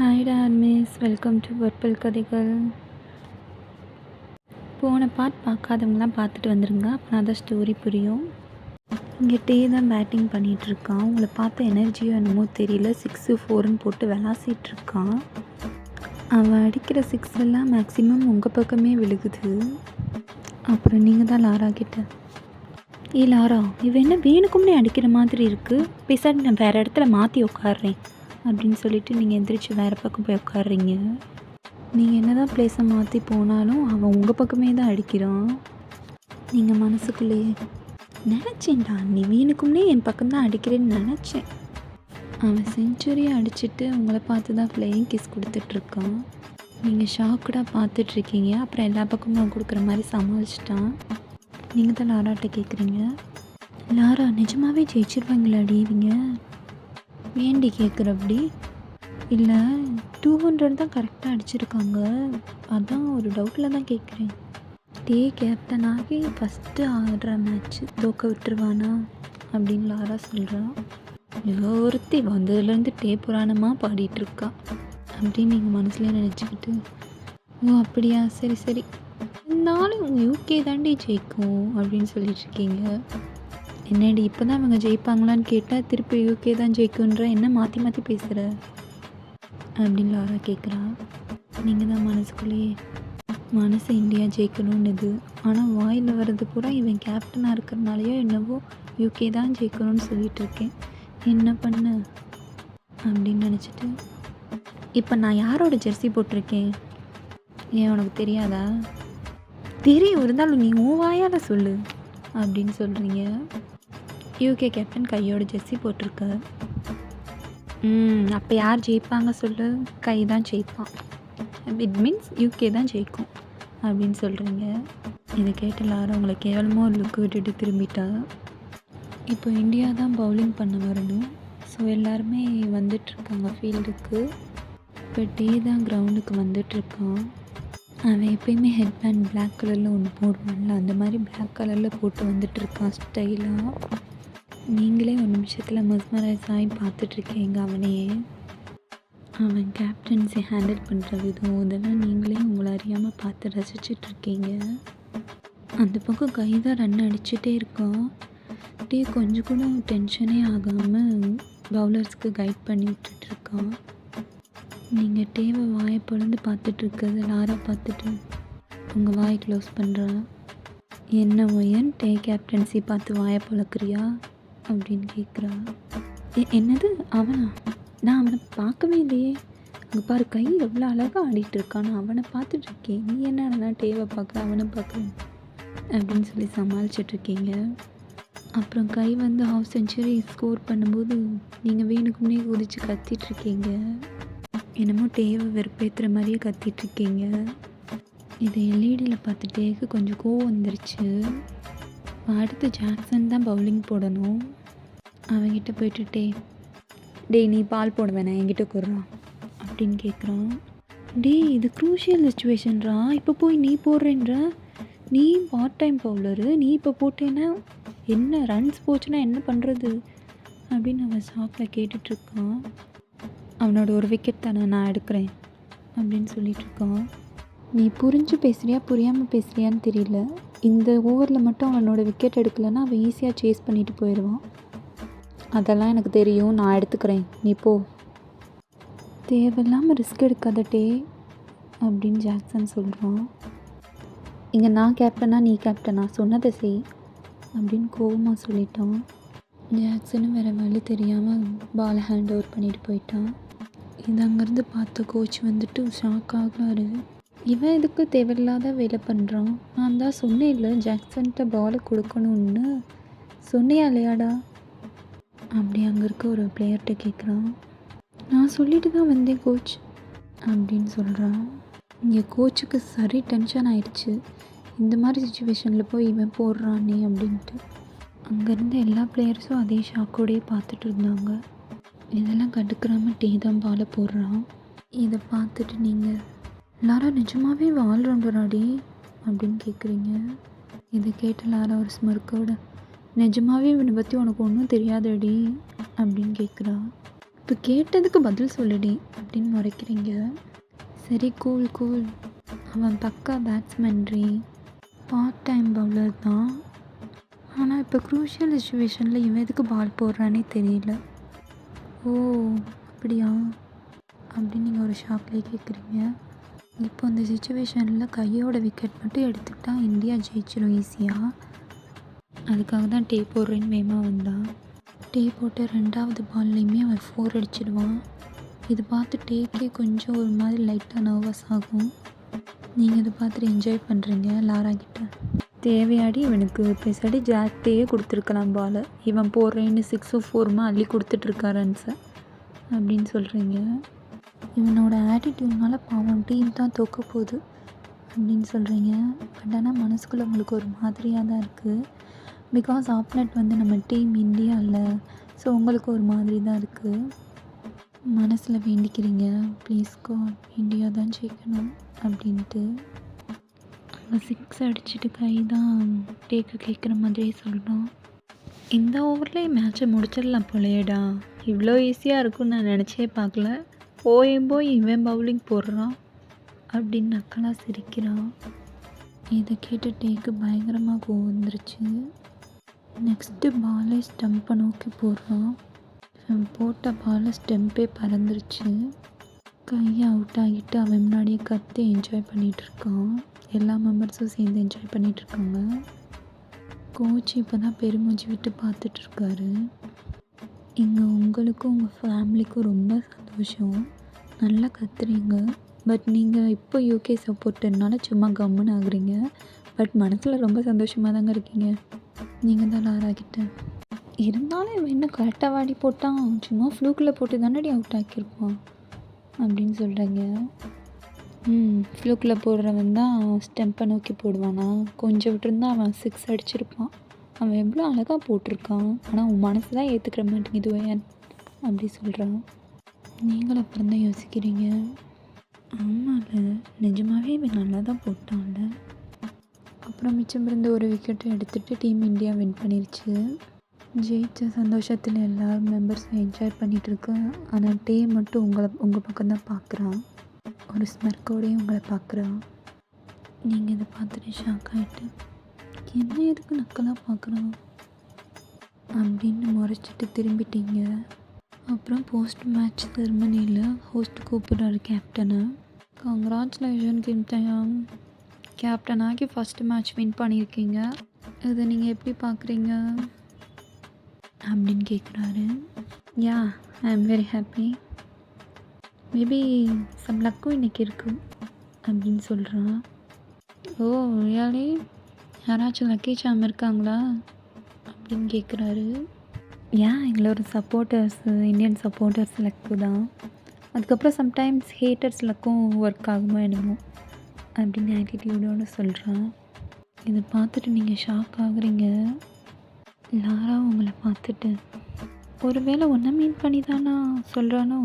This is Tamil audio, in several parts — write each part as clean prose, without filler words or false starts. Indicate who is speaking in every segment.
Speaker 1: Hi miss, welcome to purple கதைகள். போன பார்ட் பார்க்காதவங்களாம் பார்த்துட்டு வந்துருங்க, அப்போ தான் ஸ்டோரி புரியும். இங்கே டே தான் பேட்டிங் பண்ணிகிட்ருக்கான். உங்களை பார்த்த எனர்ஜியோ என்னமோ தெரியல, 6-4ன்னு போட்டு விளாசிட்ருக்கான். அவன் அடிக்கிற 6 எல்லாம் மேக்ஸிமம் உங்கள் பக்கமே விழுகுது. அப்புறம் நீங்கள் தான் லாரா கிட்ட, லாரா இவன் என்ன வேணுக்கும்னே அடிக்கிற மாதிரி இருக்குது, பேசாட்டி நான் வேறு இடத்துல மாற்றி உட்காடுறேன் அப்படின்னு சொல்லிவிட்டு நீங்கள் எந்திரிச்சு வேறு பக்கம் போய் உட்காடுறீங்க. நீங்கள் என்ன தான் பிளேஸை மாற்றி போனாலும் அவன் உங்கள் பக்கமே தான் அடிக்கிறான். நீங்கள் மனசுக்குள்ளேயே நினச்சேன்டா, நீ வேணுக்கும்னே என் பக்கம்தான் அடிக்கிறேன்னு நினச்சேன். அவன் செஞ்சுரியை அடிச்சுட்டு உங்களை பார்த்து தான் ஃப்ளையிங் கிஸ் கொடுத்துட்ருக்கான். நீங்கள் ஷாக்குடாக பார்த்துட்ருக்கீங்க. அப்புறம் எல்லா பக்கமும் அவன் கொடுக்குற மாதிரி சமாளிச்சிட்டான். நீங்கள் தான் லாராட்ட கேட்குறீங்க, லாரா நிஜமாகவே ஜெயிச்சிருவாங்களாடி இவங்க? ஏண்டி கேட்குற அப்படி? இல்லை 200 தான் கரெக்டாக அடிச்சிருக்காங்க, அதான் ஒரு டவுட்டில் தான் கேட்குறேன். டே கேப்டன் ஆகி ஃபஸ்ட்டு ஆடுற மேட்ச்சு தோக்க விட்டுருவானா அப்படின்னு லாரா சொல்கிறான். இவ ஒருத்தி வந்ததுலேருந்து டே புராணமாக பாடிட்டுருக்கா அப்படின்னு நீங்கள் மனசுலேயே நினச்சிக்கிட்டு, ஓ அப்படியா, சரி சரி, இருந்தாலும் யூகே தாண்டி ஜெயிக்கும் அப்படின்னு சொல்லிட்டுருக்கீங்க. என்னடி இப்போ தான் அவங்க ஜெயிப்பாங்களான்னு கேட்டால் திருப்பி யூகே தான் ஜெயிக்குன்ற, என்ன மாற்றி மாற்றி பேசுகிற அப்படின்னு லாரா கேட்குறா. நீங்கள் தான் மனசுக்குள்ளேயே, மனசு இந்தியா ஜெயிக்கணும்னுது, ஆனால் வாயில் வர்றது பூரா இவன் கேப்டனாக இருக்கிறனாலையோ என்னவோ யூகே தான் ஜெயிக்கணும்னு சொல்லிகிட்டு இருக்கேன், என்ன பண்ண அப்படின்னு நினச்சிட்டு, இப்போ நான் யாரோட ஜெர்சி போட்டிருக்கேன் ஏன் உனக்கு தெரியாதா? தெரியும், இருந்தாலும் நீ உன் வாயால் சொல்லு அப்படின்னு சொல்கிறீங்க. யூகே கேப்டன் கையோட ஜெர்சி போட்டிருக்க. அப்போ யார் ஜெயிப்பாங்க சொல்லு? கை தான் ஜெயிப்பான். இட் மீன்ஸ் யூகே தான் ஜெயிக்கும் அப்படின்னு சொல்கிறீங்க. இதை கேட்டு லாரா உங்களை கேவலமாக ஒரு லுக்கு விட்டுட்டு திரும்பிட்டா. இப்போ இந்தியா தான் பவுலிங் பண்ண வரணும். ஸோ எல்லாருமே வந்துட்டுருக்காங்க ஃபீல்டுக்கு. இப்போ டே தான் கிரவுண்டுக்கு வந்துட்டுருக்கான். அவன் எப்பயுமே ஹெட் பேண்ட் பிளாக் கலரில் ஒன்று போடுவான்ல, அந்த மாதிரி பிளாக் கலரில் போட்டு வந்துட்டுருக்கான் ஸ்டைலாக. நீங்களே ஒரு நிமிஷத்தில் மெஸ்மரைஸ் ஆகி பார்த்துட்ருக்கீங்க அவனையே. அவன் கேப்டன்ஸை ஹேண்டில் பண்ணுற விதம் இதெல்லாம் நீங்களே உங்களை அறியாமல் பார்த்து ரசிச்சிட்ருக்கீங்க. அந்த பக்கம் கை தான் ரன் அடிச்சுட்டே இருக்கான். டே கொஞ்சம் கூட டென்ஷனே ஆகாமல் பவுலர்ஸ்க்கு கைட் பண்ணி விட்டுட்ருக்கான். நீங்கள் டேவை வாயை பொழந்து பார்த்துட்ருக்கிறது லாரா பார்த்துட்டு உங்கள் வாயை க்ளோஸ் பண்ணுறா. என்ன ஒயன் டே கேப்டன்சி பார்த்து வாயை பொழக்கிறியா அப்படின்னு கேட்குறா. என்னது அவனா? நான் அவனை பார்க்கவே இல்லையே, அங்கே பாரு கை எவ்வளோ அழகாக ஆடிட்டுருக்கான், நான் அவனை பார்த்துட்ருக்கேன், நீ என்ன டேவை பார்க்குற அவனை பார்க்குறேன் அப்படின்னு சொல்லி சமாளிச்சிட்ருக்கீங்க. அப்புறம் கை வந்து ஹாஃப் செஞ்சுரி ஸ்கோர் பண்ணும்போது நீங்கள் வேணுக்குன்னே குதித்து கத்திட்ருக்கீங்க. என்னமோ டேவை வெறுப்பேற்றுற மாதிரியே கத்திட்ருக்கீங்க. இதை எல்இடியில் பார்த்துட்டேக்கு கொஞ்சம் கோவம் வந்துருச்சு. அடுத்து ஜாக்சன் தான் பவுலிங் போடணும். அவன்கிட்ட போய்ட்டு டே நீ பால் போட வேணாம் என்கிட்ட கொடுறான் அப்படின்னு கேட்குறான். டே இது க்ரூஷியல் சுச்சுவேஷன்ரா, இப்போ போய் நீ போடுறேன்ற, நீ பார்ட் டைம் பவுலரு, நீ இப்போ போட்டேன்னா என்ன ரன்ஸ் போச்சுன்னா என்ன பண்ணுறது அப்படின்னு அவன் ஷாக்கில் கேட்டுட்ருக்கான். அவனோட ஒரு விக்கெட் தானே நான் எடுக்கிறேன் அப்படின்னு சொல்லிகிட்ருக்கான். நீ புரிஞ்சு பேசுகிறியா புரியாமல் பேசுகிறியான்னு தெரியல, இந்த ஓவரில் மட்டும் அவனோட விக்கெட் எடுக்கலைன்னா அவன் ஈஸியாக சேஸ் பண்ணிட்டு போயிடுவான். அதெல்லாம் எனக்கு தெரியும், நான் எடுத்துக்கிறேன், நீ போ. தேவையில்லாமல் ரிஸ்க் எடுக்காதட்டே அப்படின்னு ஜாக்சன் சொல்கிறான். இங்கே நான் கேப்டனா நீ கேப்டனா, சொன்னதை செய் அப்படின்னு கோவமாக சொல்லிட்டான். ஜாக்சனும் வேறு வழி தெரியாமல் பாலை ஹேண்ட் ஓவர் பண்ணிட்டு போயிட்டான். இது அங்கேருந்து பார்த்த கோச் வந்துட்டு ஷாக் ஆகாரு. இவன் எதுக்கு தேவையில்லாத வேலை பண்ணுறான், நான் தான் சொன்னேன் இல்லை ஜாக்சன்கிட்ட பாலை கொடுக்கணும்னு, சொன்னியா இல்லையாடா அப்படி அங்கே இருக்க ஒரு பிளேயர்கிட்ட கேட்குறான். நான் சொல்லிட்டு தான் வந்தேன் கோச் அப்படின்னு சொல்கிறான். இங்கே கோச்சுக்கு சரி டென்ஷன் ஆயிடுச்சு, இந்த மாதிரி சுச்சுவேஷனில் போய் இவன் போடுறானே அப்படின்ட்டு. அங்கேருந்து எல்லா பிளேயர்ஸும் அதே ஷாக்கோடையே பார்த்துட்டு இருந்தாங்க. இதெல்லாம் கண்டுக்கிறாமல் டே தான் பாலை போடுறான். இதை பார்த்துட்டு நீங்கள் லாரா நிஜமாகவே ஆல்ரவுண்டராடி அப்படின்னு கேட்குறீங்க. இதை கேட்ட லாரா ஒரு ஸ்மர்க்கோட, நிஜமாகவே இவனை பற்றி உனக்கு ஒன்றும் தெரியாதடி அப்படின்னு கேட்குறா. இப்போ கேட்டதுக்கு பதில் சொல்லுடி அப்படின்னு முறைக்கிறீங்க. சரி கூல் கூல், அவன் பக்கா பேட்ஸ்மேன்ரி, பார்ட் டைம் பவுலர் தான். ஆனால் இப்போ க்ரூஷியல் சிச்சுவேஷனில் இவன் எதுக்கு பால் போடுறானே தெரியல. ஓ அப்படியா அப்படின்னு நீங்கள் ஒரு ஷாக்லேயே கேட்குறீங்க. இப்போ அந்த சுச்சுவேஷனில் கையோட விக்கெட் மட்டும் எடுத்துக்கிட்டா இந்தியா ஜெயிச்சிடும் ஈஸியாக. அதுக்காக தான் டே போடுறேன்னு வேகமாக வந்தான். டே போட்டு 2வது பால்லையுமே அவன் 4 அடிச்சிடுவான். இது பார்த்து டேக்கே கொஞ்சம் ஒரு மாதிரி லைட்டாக நர்வஸ் ஆகும். நீங்கள் இதை பார்த்துட்டு என்ஜாய் பண்ணுறீங்க. லாரா கிட்ட தேவையாடி இவனுக்கு பேசாடி ஜாக்டேயே கொடுத்துருக்கலாம் பாலை, இவன் போடுறேன்னு 6 4 அள்ளி கொடுத்துட்ருக்கா ரன்ஸை அப்படின்னு சொல்கிறீங்க. இவனோட ஆட்டிடியூட்னால பாவம் டீம் தான் தோக்க போகுது அப்படின்னு சொல்கிறீங்க. பட் ஆனால் மனசுக்குள்ளே உங்களுக்கு ஒரு மாதிரியாக தான் இருக்குது. பிகாஸ் ஆப்னட் வந்து நம்ம டீம் இந்தியா இல்லை. ஸோ உங்களுக்கு ஒரு மாதிரி தான் இருக்குது. மனசில் வேண்டிக்கிறீங்க, ப்ளீஸ் காட் இந்தியா தான் ஜெயிக்கணும் அப்படின்ட்டு. அங்கே 6 அடிச்சுட்டு கை தான் டேக்கு கேட்குற மாதிரியே சொல்கிறோம். இந்த ஓவர்லேயே மேட்ச்சை முடிச்சிடலாம் போலையேடா, இவ்வளோ ஈஸியாக இருக்கும்னு நான் நினச்சே பார்க்கல, போய் இவன் பவுலிங் போடுறான் அப்படின்னு நக்கலாக சிரிக்கிறான். இதை கேட்டு டேக்கு பயங்கரமாக கோவம் வந்துருச்சு. நெக்ஸ்ட்டு பாலை ஸ்டம்பை நோக்கி போடுறான். அவன் போட்ட பாலை ஸ்டெம்பே பறந்துருச்சு. கையை அவுட் ஆகிட்டு அவன் முன்னாடியே கத்தி என்ஜாய் பண்ணிகிட்ருக்கான். எல்லா மெம்பர்ஸும் சேர்ந்து என்ஜாய் பண்ணிகிட்ருக்காங்க. கோச் இப்போ தான் பெருமூச்சு விட்டு பார்த்துட்ருக்காரு. இங்கே உங்களுக்கும் உங்கள் ஃபேமிலிக்கும் ரொம்ப சந்தோஷம், நல்லா கத்துறீங்க. பட் நீங்கள் இப்போ யூகே சப்போர்ட்டர்னால சும்மா கம்முன்னு ஆகுறீங்க. பட் மனசில் ரொம்ப சந்தோஷமாக தாங்க இருக்கீங்க. நீங்கள் தான் லாராகிட்ட இருந்தாலும் இவன் இன்னும் கரெக்டாக வாடி போட்டான், சும்மா ஃப்ளூக்கில் போட்டு தானடி அவுட் ஆக்கியிருப்பான் அப்படின்னு சொல்கிறீங்க. ஃப்ளூக்கில் போடுறவன் தான் ஸ்டெம்பை நோக்கி போடுவானா, கொஞ்சம் விட்டுருந்தா அவன் 6 அடிச்சிருப்பான். அவன் எவ்வளோ அழகாக போட்டிருக்கான், ஆனால் உன் மனசு தான் ஏற்றுக்கிற மாட்டேங்குது ஏன் அப்படி சொல்கிறான். நீங்களும் அப்புறம் தான் யோசிக்கிறீங்க, ஆமாம்ல நிஜமாகவே இவன் நல்லா தான் போட்டான்ல. அப்புறம் மிச்சம் இருந்த ஒரு விக்கெட்டை எடுத்துகிட்டு டீம் இந்தியா வின் பண்ணிருச்சு. ஜெயிச்ச சந்தோஷத்தில் எல்லாரும் மெம்பர்ஸும் என்ஜாய் பண்ணிகிட்ருக்கு. ஆனால் டே மட்டும் உங்கள் பக்கம் தான் பார்க்குறான், ஒரு ஸ்மெர்க்கோடையும் உங்களை பார்க்குறான். நீங்கள் இதை பார்த்துட்டு ஷாக் ஆகிட்டு என்ன எதுக்கு நக்கலாக பார்க்குறான் அப்படின்னு முறைச்சிட்டு திரும்பிட்டீங்க. அப்புறம் போஸ்ட் மேட்ச் செரமனியில் ஹோஸ்ட் கூப்பிட்றாரு கேப்டனை. கங்க்ராச்சுலேஷன் கிம்டயாங், கேப்டனாகி ஃபஸ்ட்டு மேட்ச் வின் பண்ணியிருக்கீங்க, இதை நீங்கள் எப்படி பார்க்குறீங்க அப்படின்னு கேட்குறாரு. யா ஐ am very happy, maybe some லக்கும் இன்றைக்கி இருக்குது அப்படின்னு சொல்கிறான். ஓ ரியாலி, யாராச்சும் லக்கி சாம் இருக்காங்களா அப்படின்னு கேட்குறாரு. ஏன் எங்களோட சப்போர்ட்டர்ஸு இந்தியன் சப்போர்ட்டர்ஸ் லக்கு தான், அதுக்கப்புறம் சம்டைம்ஸ் ஹேட்டர்ஸ் லக்கும் ஒர்க் ஆகுமா என்னமோ அப்படின்னு ஆட்டிடியூடோடு சொல்கிறான். இதை பார்த்துட்டு நீங்கள் ஷாக் ஆகுறீங்க. லாரா உங்களை பார்த்துட்டு ஒருவேளை ஒன்றை மீன் பண்ணி தானா சொல்கிறானோ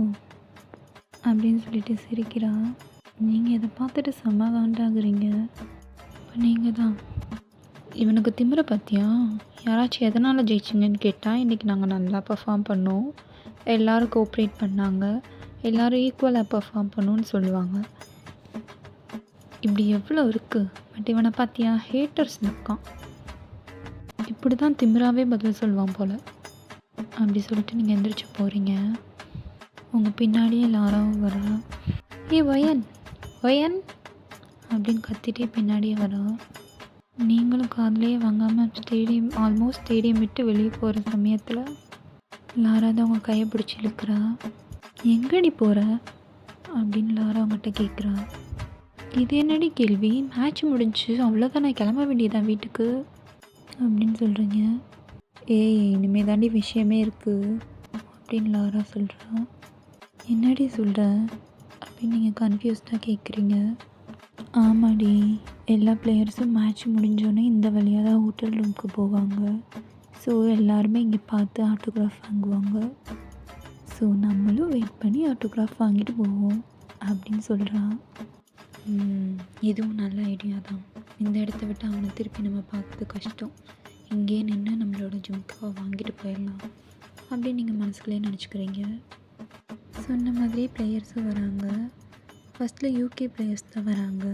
Speaker 1: அப்படின்னு சொல்லிட்டு சிரிக்கிறா. நீங்கள் இதை பார்த்துட்டு செம்ம காண்டாகிறீங்க. இப்போ நீங்கள் தான் இவனுக்கு திமிர பார்த்தியா, யாராச்சும் எதனால் ஜெயிச்சிங்கன்னு கேட்டால் இன்றைக்கி நாங்கள் நல்லா பர்ஃபார்ம் பண்ணோம், எல்லோரும் கோஆப்ரேட் பண்ணாங்க, எல்லோரும் ஈக்குவலாக பர்ஃபார்ம் பண்ணோன்னு சொல்லுவாங்க. இப்படி எவ்வளோ இருக்குது. பட் இவனை பார்த்தியா ஹேட்டர்ஸ் இருக்கான், இப்படி தான் திமிராவே பதில் சொல்லுவான் போல் அப்படி சொல்லிட்டு நீங்கள் எந்திரிச்சு போகிறீங்க. உங்கள் பின்னாடியே லாராவும் வரா. ஏ ஒயன் ஒயன் அப்படின்னு கத்திட்டே பின்னாடியே வரா. நீங்களும் காதலையே வாங்காமல் ஆல்மோஸ்ட் ஸ்டேடியம் விட்டு வெளியே போகிற சமயத்தில் லாரா தான் உங்கள் கையை பிடிச்சி இழுக்கிறா. எங்கடி போகிற அப்படின்னு லாரா அவங்ககிட்ட கேட்குறா. இது என்னடி கேள்வி, மேட்ச் முடிஞ்சு அவ்வளோதான், நான் கிளம்ப வேண்டியதான் வீட்டுக்கு அப்படின்னு சொல்கிறீங்க. ஏய் இனிமேல் தாண்டி விஷயமே இருக்குது அப்படின்னு லாரா சொல்கிறா. என்னடி சொல்கிற அப்படின்னு நீங்கள் கன்ஃபியூஸ்டாக கேட்குறீங்க. ஆமாடி, எல்லா பிளேயர்ஸும் மேட்ச் முடிஞ்சோன்னே இந்த வழியாக தான் ஹோட்டல் ரூமுக்கு போவாங்க. ஸோ எல்லாருமே இங்கே பார்த்து ஆட்டோகிராஃப் வாங்குவாங்க. ஸோ நம்மளும் வெயிட் பண்ணி ஆட்டோகிராஃப் வாங்கிட்டு போவோம் அப்படின்னு சொல்கிறான். இதுவும் நல்ல ஐடியா தான். இந்த இடத்த விட்டு அவனை திருப்பி நம்ம பார்க்குறது கஷ்டம், இங்கேயே நின்று நம்மளோட ஜும்காவை வாங்கிட்டு போயிடலாம் அப்படின்னு நீங்கள் மனசுக்குள்ளே நினச்சிக்கிறீங்க. சொன்ன மாதிரியே பிளேயர்ஸும் வராங்க. ஃபஸ்ட்டில் யூகே பிளேயர்ஸ் தான் வராங்க.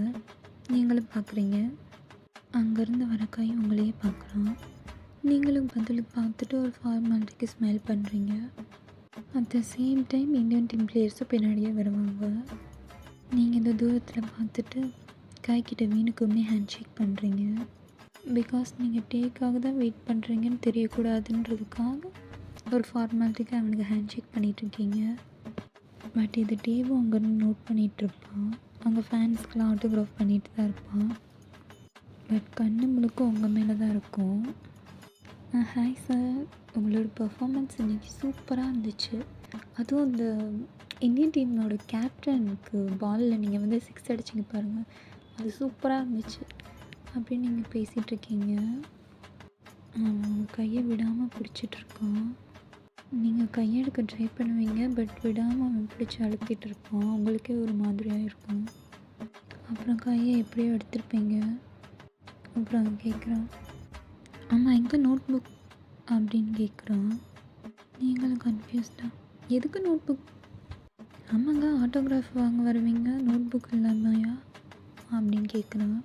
Speaker 1: நீங்களும் பார்க்குறீங்க. அங்கேருந்து வர கை உங்களையே பார்க்குறான். நீங்களும் பதில் பார்த்துட்டு ஒரு ஃபார்மாலிட்டிக்கு ஸ்மைல் பண்ணுறீங்க. At the same time Indian team பிளேயர்ஸும் பின்னாடியே வருவாங்க. நீங்கள் இந்த தூரத்தில் பார்த்துட்டு கைக்கிட்ட வேணுக்குமே ஹேண்ட் ஷேக் பண்ணுறீங்க. பிகாஸ் நீங்கள் டேக்காக தான் வெயிட் பண்ணுறீங்கன்னு தெரியக்கூடாதுன்றதுக்காக ஒரு ஃபார்மாலிட்டிக்கு அவனுக்கு ஹேண்ட் ஷேக் பண்ணிகிட்ருக்கீங்க. பட் இது டேவும் அங்கேருந்து நோட் பண்ணிகிட்ருப்பான். அங்கே ஃபேன்ஸ்க்கெலாம் ஆட்டோகிராஃப் பண்ணிட்டு தான் இருப்பான். பட் கண்ணு முழுக்க உங்கள் மேலே தான் இருக்கும். ஹாய் சார், உங்களோட பர்ஃபார்மன்ஸ் இன்றைக்கி சூப்பராக இருந்துச்சு. அதுவும் இந்த இந்தியன் டீமோட கேப்டனுக்கு பாலில் நீங்கள் வந்து 6 அடிச்சிங்க பாருங்கள், அது சூப்பராக இருந்துச்சு அப்படின்னு நீங்கள் பேசிகிட்ருக்கீங்க. கையை விடாமல் பிடிச்சிட்ருக்கான். நீங்கள் கையெடுக்க ட்ரை பண்ணுவீங்க, பட் விடாமல் அவன் பிடிச்சி அழுத்திட்டு இருப்பான். உங்களுக்கே ஒரு மாதிரியாக இருக்கும். அப்புறம் கையை எப்படியோ எடுத்திருப்பீங்க. அப்புறம் அவன் கேட்குறான், ஆமாம் எங்கே நோட் புக் அப்படின்னு கேட்குறான். நீங்களும் கன்ஃபியூஸ்டாக, எதுக்கு நோட் புக்? ஆமாங்க ஆட்டோகிராஃப் வாங்க வருவீங்க, நோட் புக் இல்லாமையா அப்படின்னு கேட்குறான்.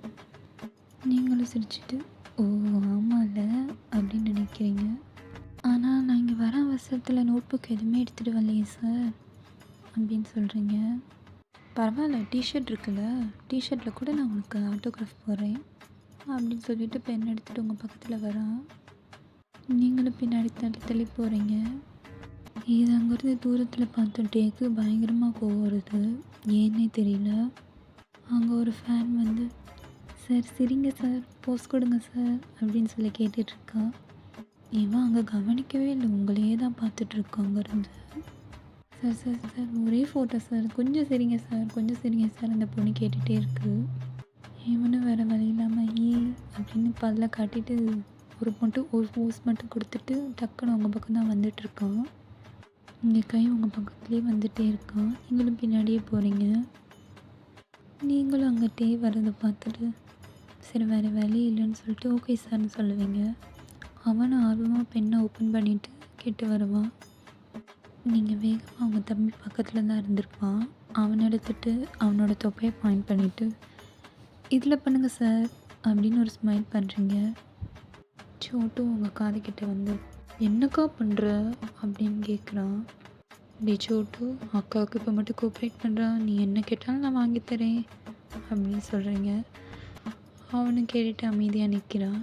Speaker 1: நீங்களும் சிரிச்சிட்டு, ஓ ஆமாம்ல அப்படின்னு நினைக்கிறீங்க. ஆனால் நான் இங்கே வர அவசரத்தில் நோட் புக் எதுவுமே எடுத்துகிட்டு வரலையே சார் அப்படின்னு சொல்கிறீங்க. பரவாயில்ல, டிஷர்ட் இருக்குல்ல, டிஷர்ட்டில் கூட நான் உனக்கு ஆட்டோகிராஃப் போடுறேன் அப்படின்னு சொல்லிட்டு பென் எடுத்துகிட்டு உங்கள் பக்கத்தில் வரான். நீங்களும் பின்னாடி தள்ளி போகிறீங்க. இது அங்கேருந்து தூரத்தில் பார்த்த டேக்கு பயங்கரமாக கோவம் வருது. ஏன்னே தெரியல. அங்கே ஒரு ஃபேன் வந்து, சார் சிரிங்க சார், போஸ் கொடுங்க சார் அப்படின்னு சொல்லி கேட்டுட்ருக்கா. இவன் அங்கே கவனிக்கவே இல்லை, உங்களையே தான் பார்த்துட்ருக்கான் அங்கேருந்து. சார் சார் சார் ஒரே ஃபோட்டோ சார், கொஞ்சம் சரிங்க சார், கொஞ்சம் சரிங்க சார் அந்த பொண்ணு கேட்டுகிட்டே இருக்குது. இவனும் வேறு வழி இல்லாமல் அப்படின்னு பல்ல காட்டிட்டு ஒரு போஸ் மட்டும் கொடுத்துட்டு டக்குன்னு உங்கள் பக்கம் தான் வந்துட்டுருக்கான். இங்கே கை உங்கள் பக்கத்துலேயே வந்துகிட்டே இருக்கான். நீங்களும் பின்னாடியே போகிறீங்க. நீங்களும் அங்கிட்டே வர்றதை பார்த்துட்டு சரி வேறு வழி இல்லைன்னு சொல்லிட்டு ஓகே சார்னு சொல்லுவீங்க. அவனும் ஆர்வமாக பெண்ணை ஓப்பன் பண்ணிவிட்டு கிட்ட வருவான். நீங்கள் வேகமாக அவங்க தம்பி பக்கத்தில் தான் இருந்திருப்பான். அவனை எடுத்துகிட்டு அவனோட தொப்பையை பாயிண்ட் பண்ணிவிட்டு, இதில் பண்ணுங்கள் சார் அப்படின்னு ஒரு ஸ்மைல் பண்ணுறீங்க. சோட்டு உங்கள் காதுகிட்ட வந்து, என்னக்கா பண்ணுற அப்படின்னு கேட்குறான். டே சோட்டு, அக்காவுக்கு இப்போ மட்டும் கோஆப்ரேட் பண்ணுறான், நீ என்ன கேட்டாலும் நான் வாங்கித்தரேன் அப்படின்னு சொல்கிறீங்க. அவனும் கேட்டுட்டு அமைதியாக நிற்கிறான்.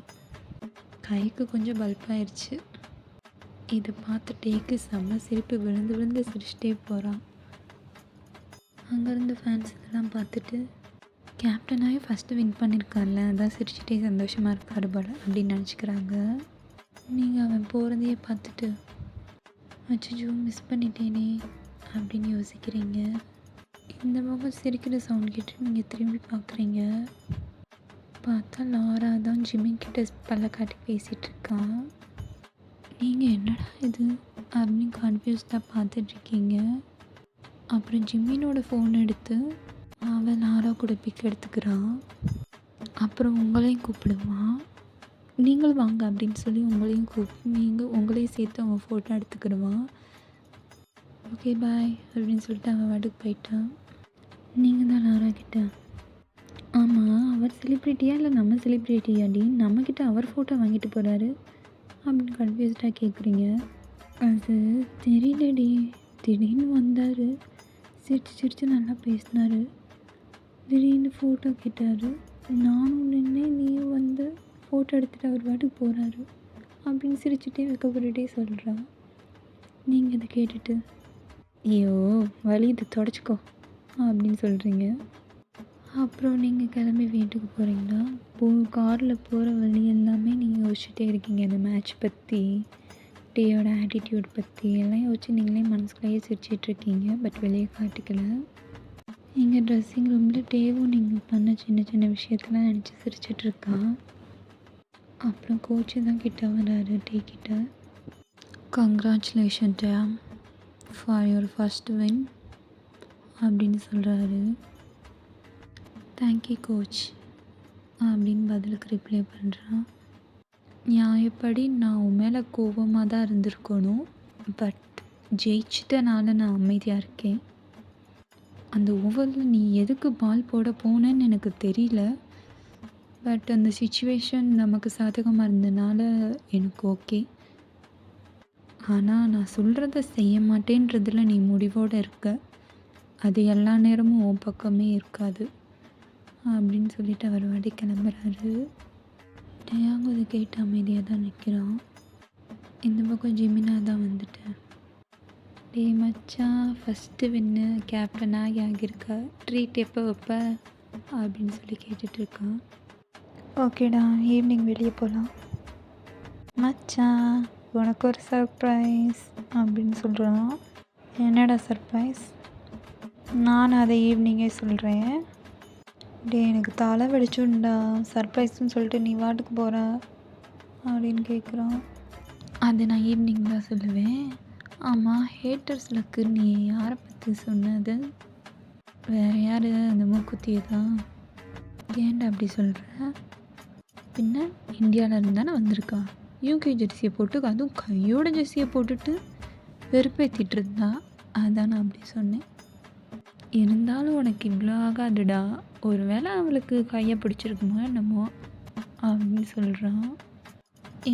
Speaker 1: கைக்கு கொஞ்சம் பல்பாயிருச்சு. இதை பார்த்து டேக்கு செம்ம சிரிப்பு விழுந்து விழுந்து சிரிச்சிட்டே போகிறான். அங்கேருந்து ஃபேன்ஸ் இதெல்லாம் பார்த்துட்டு, கேப்டனாகவே ஃபஸ்ட்டு வின் பண்ணியிருக்கார்ல, அதான் சிரிச்சிட்டே சந்தோஷமாக இருக்காரு போல அப்படின்னு நினச்சிக்கிறாங்க. நீங்கள் அவன் போகிறதையே பார்த்துட்டு, அச்சோ மிஸ் பண்ணிட்டேனே அப்படின்னு யோசிக்கிறீங்க. இந்த பக்கம் சிரிக்கிற சவுண்ட் கேட்டு நீங்கள் திரும்பி பார்க்குறீங்க. பார்த்தா லாரா தான் ஜிம்மிக்கிட்ட பல்ல காட்டி பேசிகிட்ருக்கான். நீங்கள் என்னடா இது அப்படின்னு கன்ஃபியூஸ்டாக பார்த்துட்ருக்கீங்க. அப்புறம் ஜிம்மினோட ஃபோன் எடுத்து அவன் லாரா கூட பிக் எடுத்துக்கிறான். அப்புறம் உங்களையும் கூப்பிடுவான். நீங்களும் வாங்க அப்படின்னு சொல்லி உங்களையும் கூப்பிட்டு உங்களையும் சேர்த்து அவன் ஃபோட்டோ எடுத்துக்கிடுவான். ஓகே பாய் அப்படின்னு சொல்லிட்டு அவன் வாட்டுக்கு போயிட்டான். நீங்கள் தான் லாரா கிட்ட, ஆமாம் அவர் செலிப்ரிட்டியா இல்லை நம்ம செலிப்ரிட்டியாடி, நம்மக்கிட்ட அவர் ஃபோட்டோ வாங்கிட்டு போகிறாரு அப்படின்னு கன்ஃபியூஸ்டாக கேட்குறீங்க. அது தெரியலடி, திடீர்னு வந்தார், சிரித்து நல்லா பேசினார், திடீர்னு ஃபோட்டோ கேட்டார், நானும் நின்று நீயும் வந்து ஃபோட்டோ எடுத்துகிட்டு அவர் பாட்டுக்கு போகிறாரு அப்படின்னு சிரிச்சுட்டே வைக்கப்பட்டுட்டே சொல்கிறா. நீங்கள் இதை கேட்டுட்டு, ஐயோ வலி இது தொடச்சிக்கோ அப்படின்னு சொல்கிறீங்க. அப்புறம் நீங்கள் கிளம்பி வீட்டுக்கு போகிறீங்களா? காரில் போகிற வழி எல்லாமே நீங்கள் யோசிச்சுட்டே இருக்கீங்க. இந்த மேட்ச் பற்றி, டேயோட ஆட்டிடியூட் பற்றி எல்லாம் யோசிச்சு நீங்களே மனசுக்குள்ளேயே சிரிச்சிட்ருக்கீங்க. பட் வெளியே காட்டிக்கல. இங்கே ட்ரெஸ்ஸிங் ரூமில் டேவும் நீங்கள் பண்ண சின்ன சின்ன விஷயத்தெல்லாம் நினச்சி சிரிச்சிட்ருக்கான். அப்புறம் கோச்சு தான் கிட்ட வராரு டே கிட்ட. Congratulation dame for your first win அப்படின்னு சொல்கிறாரு. தேங்க்யூ கோச் அப்படின்னு பதிலுக்கு ரிப்ளை பண்ணுறான். நியாயப்படி நான் உன் மேலே கோபமாக தான் இருந்திருக்கணும், பட் ஜெயிச்சிட்டனால நான் அமைதியாக இருக்கேன். அந்த ஓவரில் நீ எதுக்கு பால் போட போனேன்னு எனக்கு தெரியல. பட் அந்த சிச்சுவேஷன் நமக்கு சாதகமாக இருந்தனால எனக்கு ஓகே. ஆனால் நான் சொல்கிறத செய்ய மாட்டேன்றதில் நீ முடிவோடு இருக்க. அது எல்லா நேரமும் உன் பக்கமே இருக்காது அப்படின்னு சொல்லிட்டு அவர் வாடி கிளம்புறாரு. டயாங் அதை கேட்டு அமைதியாக தான் நிற்கிறான். இந்த பக்கம் ஜிமினா தான் வந்துட்டேன். டே மச்சான், ஃபஸ்ட்டு வின்னு கேப்டனாக ஆகியிருக்கா, ட்ரீட் எப்போ வைப்ப அப்படின்னு சொல்லி கேட்டுட்ருக்கான். ஓகேடா, ஈவினிங் வெளியே போகலாம். மச்சான் உனக்கு ஒரு சர்ப்ரைஸ் அப்படின்னு சொல்கிறான். என்னடா சர்ப்ரைஸ்? நான் அதை ஈவினிங்கே சொல்கிறேன். டே எனக்கு தலை வெடிச்சுண்டா, சர்ப்ரைஸ்ன்னு சொல்லிட்டு நீ வாட்டுக்கு போகிற அப்படின்னு கேட்குறான். அது நான் ஈவினிங் தான் சொல்லுவேன். ஆமாம், ஹேட்டர்ஸ்லக்கு நீ யாரை பற்றி சொன்னது? வேறு யார்? அந்த மூக்குத்தியை தான். ஏன்டா அப்படி சொல்கிற? பின்ன இந்தியாவில் இருந்தானே வந்திருக்கா, யூகே ஜெர்சியை போட்டு, அதுவும் கையோட ஜெர்சியை போட்டுட்டு வெறுப்பேற்றிட்டு இருந்தா, அதான் நான் அப்படி சொன்னேன். இருந்தாலும் உனக்கு இவ்வளோ ஆகாதுடா, ஒரு வேளை அவளுக்கு கையை பிடிச்சிருக்குமோ என்னமோ அப்படின்னு சொல்கிறான்.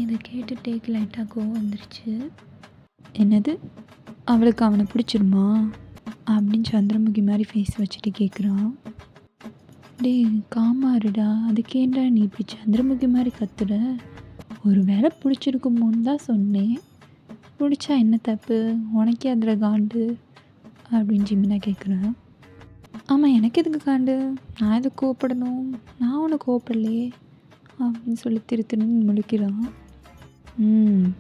Speaker 1: இதை கேட்டுட்டே லைட்டாக கோவம் வந்துருச்சு. என்னது, அவளுக்கு அவனை பிடிச்சிருமா அப்படின்னு சந்திரமுகி மாதிரி ஃபேஸ் வச்சுட்டு கேட்குறான். டே காமாருடா, அதுக்கேண்டா நீ இப்படி சந்திரமுகி மாதிரி கத்துற? ஒரு வேளை பிடிச்சிருக்குமோன்னு தான் சொன்னேன். பிடிச்சா என்ன தப்பு, உனக்கே அதில் காண்டு அப்படின்னு ஜிமினா கேட்குறேன். ஆமாம், எனக்கு எதுக்கு காண்டு, நான் எதுக்கு கோவப்படணும், நான் உனக்கு கோவப்படலையே அப்படின்னு சொல்லி திருன்னு முழிக்கிறான்.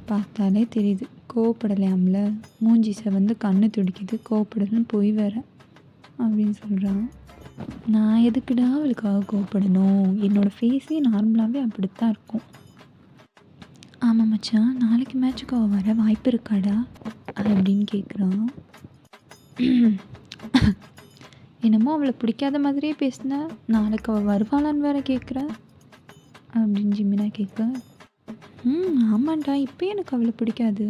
Speaker 1: பார்த்தாலே தெரியுது கோவப்படலையாம்ல, மூஞ்சி வந்து கண்ணு துடிக்குது, கோவப்படலன்னு போய் வேற அப்படின்னு சொல்கிறான். நான் எதுக்குடா அவளுக்காக கோவப்படணும், என்னோடய ஃபேஸே நார்மலாகவே அப்படித்தான் இருக்கும். ஆமாம் மச்சான், நாளைக்கு மேட்சுக்கு அவள் வர வாய்ப்பு இருக்காடா அப்படின்னு கேட்குறான். என்னமோ அவளை பிடிக்காத மாதிரியே பேசின, நாளைக்கு அவள் வருவாளான்னு வேற கேட்குற அப்படின்னு ஜிமினா கேட்க. ஆமாண்டா, இப்போ எனக்கு அவளை பிடிக்காது.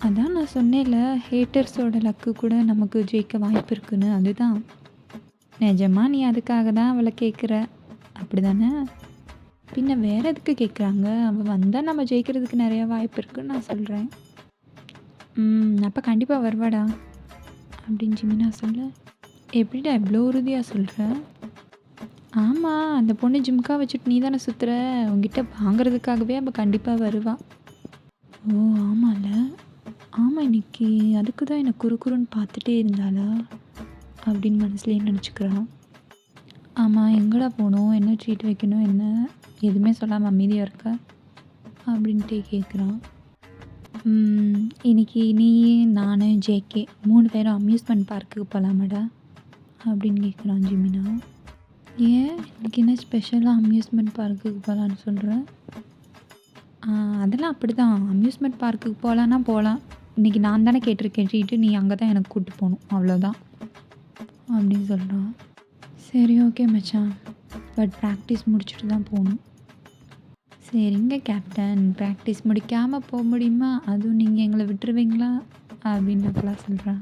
Speaker 1: அதான் நான் சொன்னேன்ல, ஹேட்டர்ஸோட லக்கு கூட நமக்கு ஜெயிக்க வாய்ப்பு இருக்குன்னு. அதுதான் நிஜமா, நீ அதுக்காக தான் அவளை கேட்குற அப்படி தானே? பின்ன வேறு எதுக்கு கேட்குறாங்க? அவள் வந்தால் நம்ம ஜெயிக்கிறதுக்கு நிறையா வாய்ப்பு இருக்குன்னு நான் சொல்கிறேன். அப்போ கண்டிப்பாக வருவாடா அப்படின்னு ஜிமினா சொல்ல. எப்படிடா இவ்வளோ உறுதியாக சொல்கிற? ஆமாம், அந்த பொண்ணு ஜிம்கா வச்சுட்டு நீ தானே சுற்றுற, உங்ககிட்ட வாங்குறதுக்காகவே அவள் கண்டிப்பாக வருவான். ஓ ஆமாம்ல, ஆமாம், இன்னைக்கு அதுக்கு தான் என்னை குறுன்னு பார்த்துட்டே இருந்தாளா அப்படின்னு மனசுலேயே நினச்சிக்கிறான். ஆமாம், எங்கடா போகணும், என்ன ட்ரீட் வைக்கணும், என்ன எதுவுமே சொல்லாமல் அமைதியாக இருக்க அப்படின்ட்டு கேட்குறான். இன்னைக்கு நீ, நான், ஜேகே 3 பேரும் அம்யூஸ்மெண்ட் பார்க்குக்கு போகலாமாடா அப்படின்னு கேட்குறான் ஜிமினா. ஏன், இன்னைக்கு என்ன ஸ்பெஷலாக அம்யூஸ்மெண்ட் பார்க்குக்கு போகலான்னு சொல்கிறேன்? அதெல்லாம் அப்படி தான், அம்யூஸ்மெண்ட் பார்க்குக்கு போகலான்னா போகலாம். இன்றைக்கி நான் தானே கேட்டிருக்கேன் ட்ரீட்டு, நீ அங்கே தான் எனக்கு கூப்பிட்டு போகணும், அவ்வளோதான் அப்படின்னு சொல்கிறான். சரி ஓகே மச்சான், பட் ப்ராக்டிஸ் முடிச்சுட்டு தான் போகணும். சரிங்க கேப்டன், ப்ராக்டிஸ் முடிக்காமல் போக முடியுமா? அதுவும் நீங்கள் எங்களை விட்டுருவீங்களா அப்படின்னு அப்பெல்லாம் சொல்கிறான்.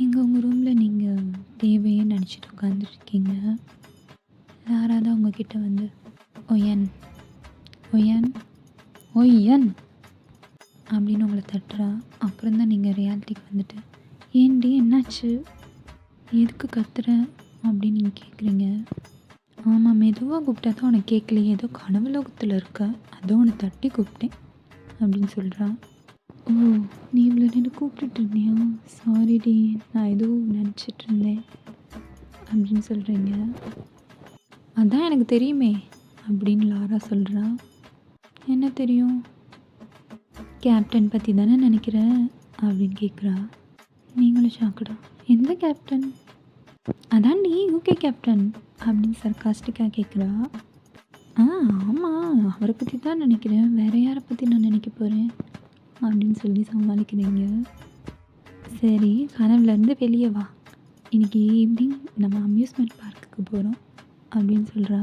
Speaker 1: எங்கள் உங்கள் ரூமில் நீங்கள் தேவையே நினச்சிட்டு உட்காந்துருக்கீங்க. யாராவது உங்ககிட்ட வந்து ஒயன் ஒயன் ஒய்யன் அப்படின்னு உங்களை தட்டுறா. அப்புறம் தான் நீங்கள் ரியாலிட்டிக்கு வந்துட்டு, ஏன்டி என்னாச்சு, எதுக்கு கத்துற அப்படின்னு நீங்கள் கேட்குறீங்க. ஆமாம், மெதுவாக கூப்பிட்டா தான் உனக்கு கேட்கலையே, ஏதோ கனவுலோகத்தில் இருக்க, அதோ உன்னை தட்டி கூப்பிட்டேன் அப்படின்னு சொல்கிறான். ஓ, நீ இவ்வளோ நேரம் கூப்பிட்டுட்டு இருந்தியா? சாரிடி, நான் எதுவும் நினச்சிட்டு இருந்தேன் அப்படின்னு சொல்கிறீங்க. அதான் எனக்கு தெரியுமே அப்படின்னு லாரா சொல்கிறா. என்ன தெரியும்? கேப்டன் பற்றி தானே நினைக்கிறேன் அப்படின்னு கேட்குறா. நீங்களும் ஷாக்குடா. எந்த கேப்டன்? அதான்டி யூகே கேப்டன் அப்படின்னு சர்காஸ்டிக்காக கேட்குறா. ஆமாம், அவரை பற்றி தான் நினைக்கிறேன், வேறு யாரை பற்றி நான் நினைக்க போகிறேன் அப்படின்னு சொல்லி சமாளிக்கிறீங்க. சரி, கனவுலேருந்து வெளியே வா, இன்றைக்கி ஈவினிங் நம்ம அம்யூஸ்மெண்ட் பார்க்குக்கு போகிறோம் அப்படின்னு சொல்கிறா.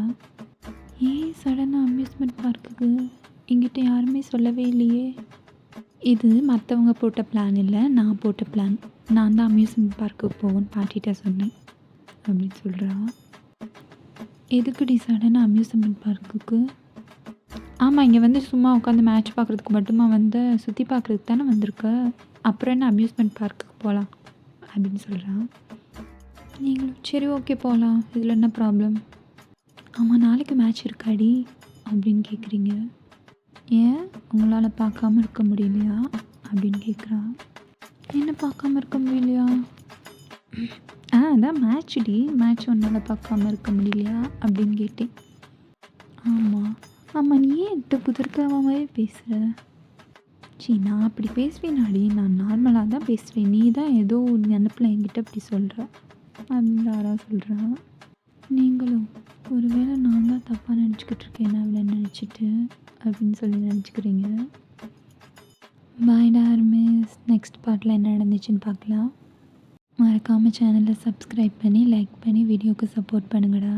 Speaker 1: ஏன் சடனாக அம்யூஸ்மெண்ட் பார்க்குக்கு? என்கிட்ட யாருமே சொல்லவே இல்லையே இது மற்றவங்க போட்ட பிளான் இல்லை, நான் போட்ட பிளான். நான் தான் அம்யூஸ்மெண்ட் பார்க்குக்கு போவோன்னு பாட்டிகிட்ட சொன்னேன் அப்படின்னு சொல்கிறா. எதுக்குடி சடனாக அம்யூஸ்மெண்ட் பார்க்குக்கு? ஆமாம், இங்கே வந்து சும்மா உட்காந்து மேட்ச் பார்க்குறதுக்கு மட்டுமா வந்து, சுற்றி பார்க்குறதுக்கு தானே வந்திருக்க, அப்புறம் என்ன அம்யூஸ்மெண்ட் பார்க்குக்கு போகலாம் அப்படின்னு சொல்கிறா. நீங்களும் சரி ஓகே போகலாம், இதில் என்ன ப்ராப்ளம்? ஆமாம், நாளைக்கு மேட்ச் இருக்காடி அப்படின்னு கேட்குறீங்க. ஏன் உங்களால் பார்க்காம இருக்க முடியலையா அப்படின்னு கேட்குறா. என்ன பார்க்காம இருக்க முடியலையா? அதான் மேட்ச்டி, மேட்ச் உன்னால் பார்க்காம இருக்க முடியலையா அப்படின்னு கேட்டேன். ஆமாம் ஆமாம், நீ ஏன் என்கிட்ட குதிர்க்காமவே பேசுகிற? நான் அப்படி பேசுவேனாடி, நான் நார்மலாக தான் பேசுகிறேன், நீ தான் ஏதோ நினப்பில் என்கிட்ட அப்படி சொல்கிற அப்படின்னு யாரா சொல்கிறா. நீங்களும் ஒருவேளை நான் தான் தப்பாக நினச்சிக்கிட்டு இருக்கேன் அவளை நினச்சிட்டு அப்படின்னு சொல்லி நினச்சிக்கிறீங்க. பாய் டார்மிஸ். நெக்ஸ்ட் பார்ட்டில் என்ன நடந்துச்சுன்னு பார்க்கலாம். மறக்காமல் சேனலை சப்ஸ்கிரைப் பண்ணி லைக் பண்ணி வீடியோவுக்கு சப்போர்ட் பண்ணுங்கடா.